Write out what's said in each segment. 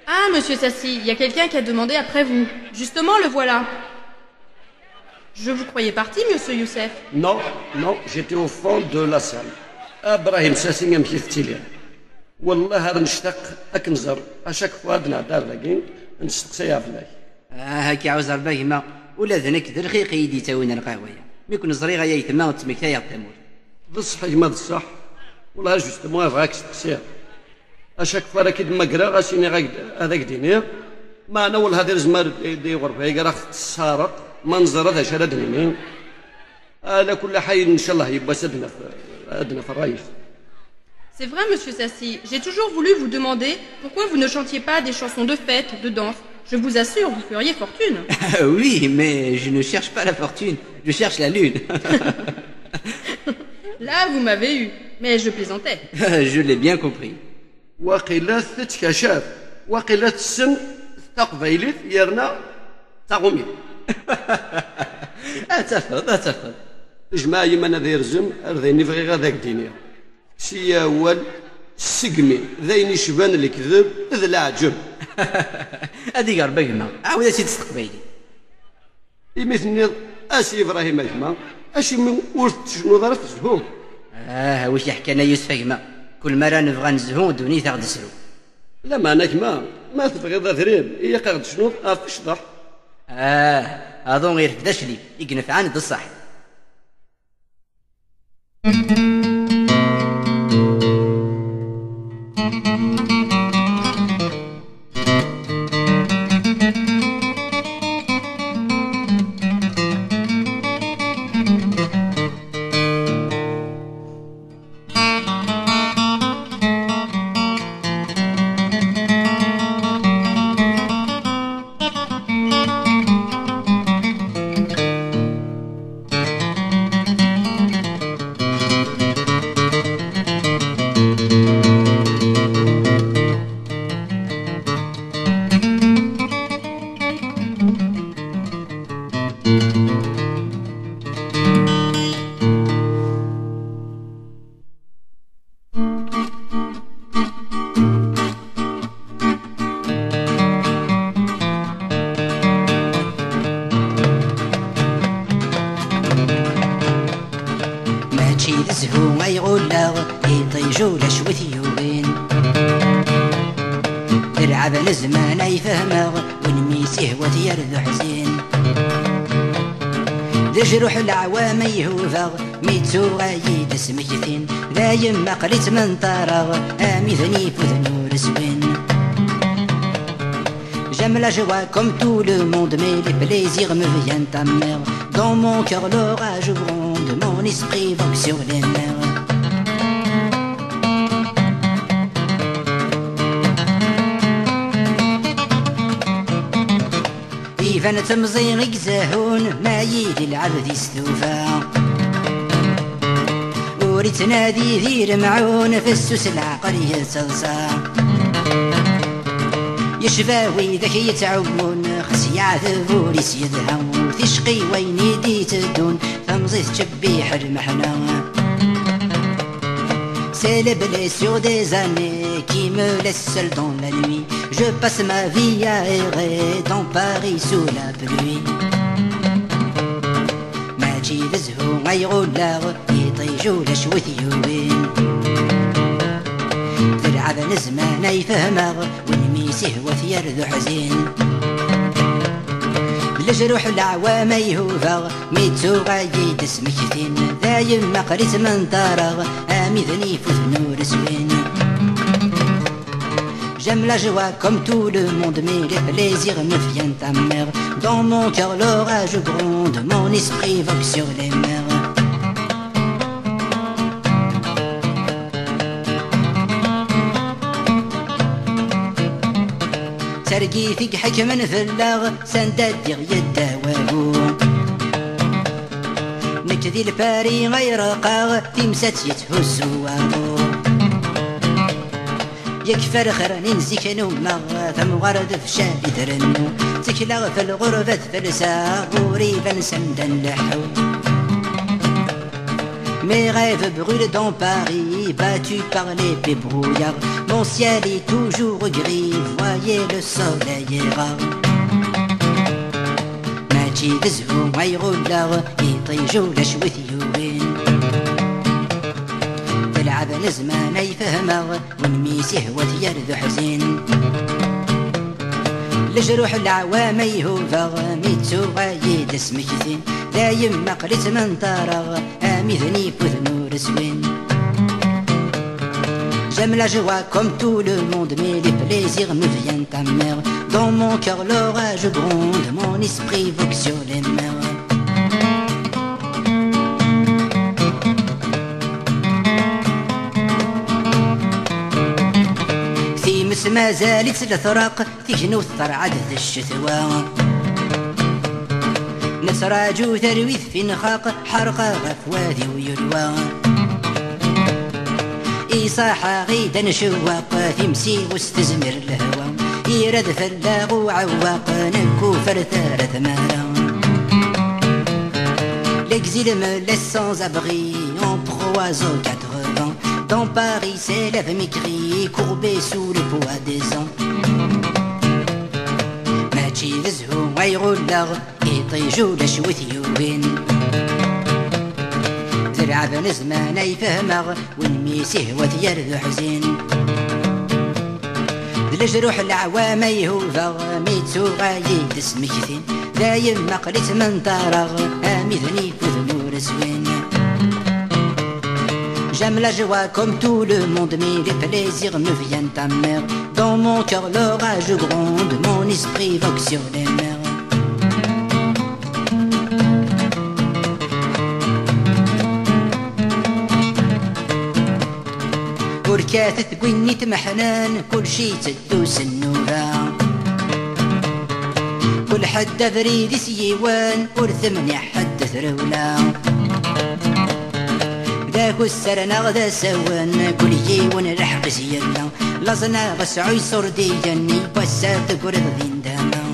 Ah, monsieur Sassi, il y a quelqu'un qui a demandé après vous. Justement, le voilà. Je vous croyais parti, monsieur Youssef. Non, non, j'étais au fond de la salle. ابراهيم ساسي مشيت لي والله هذا نشتاق اكنزر اشاك فؤاد نهضر لاكين نستقسيها فلاك هاكي عاوز رباكما ولا ذنك درخيق يدي تاوين القهويه ميكون زريغه يا يتما وتمكتا يا التمور بصح ما الصح والله جوستمون فراك تستقسيها اشاك فؤاد كي دما كرا غاسيني هذاك دينير ما انا ولا هذا زمار دي غرفه يقرا تسارق منظر هذا شرد منين على كل حي ان شاء الله يبقى سدنا في الرئيس. C'est vrai, monsieur Sassi. J'ai toujours voulu vous demander pourquoi vous ne chantiez pas des chansons de fête, de danse. Je vous assure, vous feriez fortune. Oui, mais je ne cherche pas la fortune. Je cherche la lune. Là, vous m'avez eu. Mais je plaisantais. Je l'ai bien compris. وقيلة تتكشف وقيلة السن تقبيلت يرنا تغمي. أتفضل. جماعي من ذي رزم أرذيني في غاداك دينيا سي أول سقمي ذيني شبان الكذب ذا العجب. هذيك ربما عاود أسي تستقبيلي يمثلني أسي إبراهيم أجمع أشي من ورث شنو ظرف زهو. واش يحكي لنا يوسف أجمع كل مرة نبغى نزهو دوني تاخد السلو. لا ما أنا ما تبغي ذا ذريب هي قاعد شنو أفشضح. أظن غير كداش لي يقنف عند الصح. زهو ما يغلغ يطيجو لشوث يوبين تلعب الزمان يفهمغ ونميسيه وتيرذو حزين دجروح العوام يهوفغ ميتسو غايد اسمكثين ذا يما قريت من طارغ اميذني فذنو رسبين J'aime la joie comme tout le monde, mais les plaisirs me viennent à mer. Dans mon cœur l'orage gronde, mon esprit vogue sur les mers. يبان تمزيغ زهون ما يدي العبد يستوفى وريت نادي ذير معون في السوس العقل يتصلصى يشفاوي ذاك يتعون خس يعذبون يسيدها وتشقي وين يدي تدون تمزيت تشبيح المحنة C'est les blessures des années qui me laissent seul dans la nuit. Je passe ma vie à errer dans Paris sous la pluie. ماشي بزهو غيغولاغ يطيجو لشوث يوين تلعب الزمان يفهمغ ونميسيه وثير ذو حزين لجروح العوام يهوفغ ميتسو غايد اسمكثين ذا يما قريت من طارغ اميذني فذنو رسوين J'aime la joie comme tout le monde, mais les plaisirs me viennent à mer. Dans mon cœur l'orage gronde, mon esprit vogue sur les mers. ترقي فيك حكم فلاغ سنددير يداوابو نكذي الباري غير قاغ تمسات يتهزو وابو يكفر خرني نزيك نوما ثم غرد في شابي درنو تكلا في الغربة فلسا غوريبا سندا لحو Mes rêves brûlent dans Paris, battus par l'épée brouillard. Mon ciel est toujours gris, voyez le soleil est rare. ماشي دزهو ما يغلغ يطيجو لشوثيوين تلعب نزمان يفهمغ ونميسيه وثيرذ حزين لجروح العوام يهوفغ ميتسو غايد اسمكثين دايم مقلت من طارغ اميذني بوذنو رسوين J'aime la joie comme tout le monde, mais les plaisirs me viennent à mer. Dans mon cœur l'orage gronde, mon esprit vogue sur les mers. ثيمس ما زالت الثرق تجنو الثرعد ذي الشتوى نسراجو ثرويث في نخاق حرقة غفواذي ويلوى إيصاح غيدا شواق تمسي واستزمر الهوى يرد فلاغ وعواق نكو فرثار ثمارا L'exil me laisse sans abri en proie aux 80 Dans Paris s'élèvent mes cris courbés sous le poids des ans ماشي يزهو ويغلغ يطيجو لشوثيوين تلعب نزمان يفهمغ ونميسيه وثيرذ حزين لجروح العوام يهوفغ ميتسو غايد اسمكثين دايم مقلت من طارغ اميذني بوذنو رسوين J'aime la joie comme tout le monde, mais les plaisirs me viennent à mer. Dans mon cœur l'orage gronde, mon esprit vogue sur les mers. وركات تقويني تمحنان كل شي تدوس النوبة كل حد فريد سيوان ورثمني حد ثرولة ذاك السرنا غدا سوان كل يوان رحق سيلا لازنا غسعي صردياني بسات قرض دين داما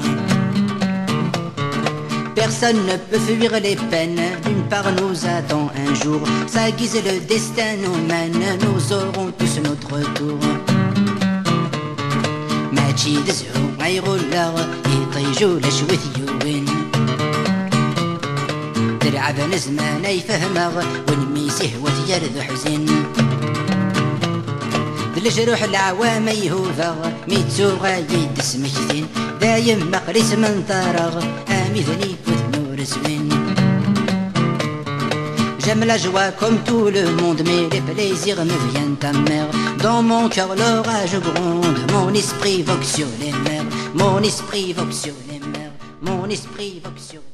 Personne ne peut fuir les peines, d'une part nous attend un jour. Ça guise le destin nous mène, nous aurons tous notre tour. ماشي دزهو ما يغلغ يطيجو لشوثيوين تلعب نزمان يفهمغ ونميسيه وثيرذ حزين لجروح العوام يهوفغ ميتسو غايد اسمكثين دايم مقلس من طارغ اميذني بوذنو رسوين J'aime la joie comme tout le monde, mais les plaisirs me viennent à mer. Dans mon cœur l'orage gronde, mon esprit vogue sur les mers. Mon esprit vogue sur les mers. Mon esprit vogue sur les mers.